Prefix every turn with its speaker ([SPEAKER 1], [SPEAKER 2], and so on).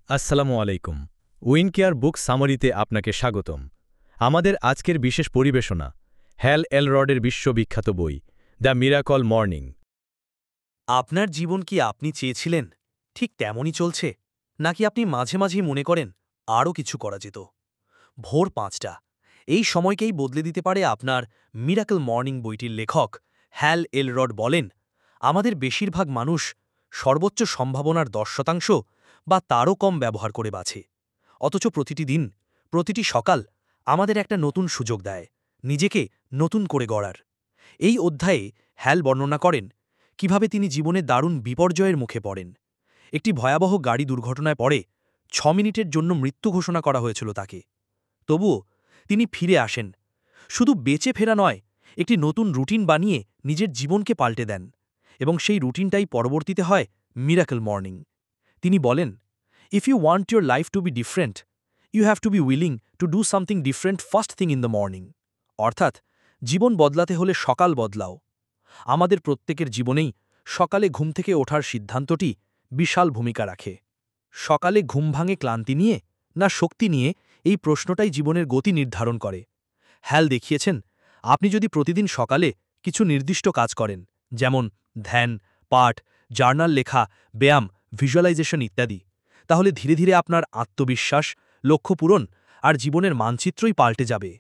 [SPEAKER 1] আসসালামু আলাইকুম। উইনকেয়ার বুক সামারিতে আপনাকে স্বাগতম। আমাদের আজকের বিশেষ পরিবেশনা হ্যাল এলরডের বিশ্ববিখ্যাত বই দ্য মিরাকল মর্নিং।
[SPEAKER 2] আপনার জীবন কি আপনি চেয়েছিলেন ঠিক তেমনই চলছে, নাকি আপনি মাঝে মাঝেই মনে করেন আরও কিছু করা যেত? ভোর ৫টা এই সময়কেই বদলে দিতে পারে আপনার মিরাকল মর্নিং বইটির লেখক হ্যাল এলরড বলেন, আমাদের বেশিরভাগ মানুষ সর্বোচ্চ সম্ভাবনার ১০% বা তারও কম ব্যবহার করে বাঁচে। অথচ প্রতিটি দিন, প্রতিটি সকাল আমাদের একটা নতুন সুযোগ দেয় নিজেকে নতুন করে গড়ার। এই অধ্যায়ে হ্যাল বর্ণনা করেন কিভাবে তিনি জীবনে দারুণ বিপর্যয়ের মুখে পড়েন। একটি ভয়াবহ গাড়ি দুর্ঘটনায় পড়ে ৬ মিনিটের জন্য মৃত্যু ঘোষণা করা হয়েছিল তাকে। তবুও তিনি ফিরে আসেন, শুধু বেঁচে ফেরা নয়, একটি নতুন রুটিন বানিয়ে নিজের জীবনকে পাল্টে দেন, এবং সেই রুটিনটাই পরবর্তীতে হয় মিরাকল মর্নিং। তিনি বলেন, if you want your life to be different, you have to be willing to do something different first thing in the morning. অর্থাৎ জীবন বদলাতে হলে সকাল বদলাও। আমাদের প্রত্যেকের জীবনেই সকালে ঘুম থেকে ওঠার সিদ্ধান্তটি বিশাল ভূমিকা রাখে। সকালে ঘুম ভাঙে ক্লান্তি নিয়ে না শক্তি নিয়ে, এই প্রশ্নটাই জীবনের গতি নির্ধারণ করে। হ্যাল দেখিয়েছেন, আপনি যদি প্রতিদিন সকালে কিছু নির্দিষ্ট কাজ করেন, যেমন ধ্যান, পাঠ, জার্নাল লেখা, ব্যায়াম, ভিজুয়ালাইজেশন ইত্যাদি, তাহলে ধীরে ধীরে আপনার আত্মবিশ্বাস, লক্ষ্য পূরণ আর জীবনের মানচিত্রই পাল্টে যাবে।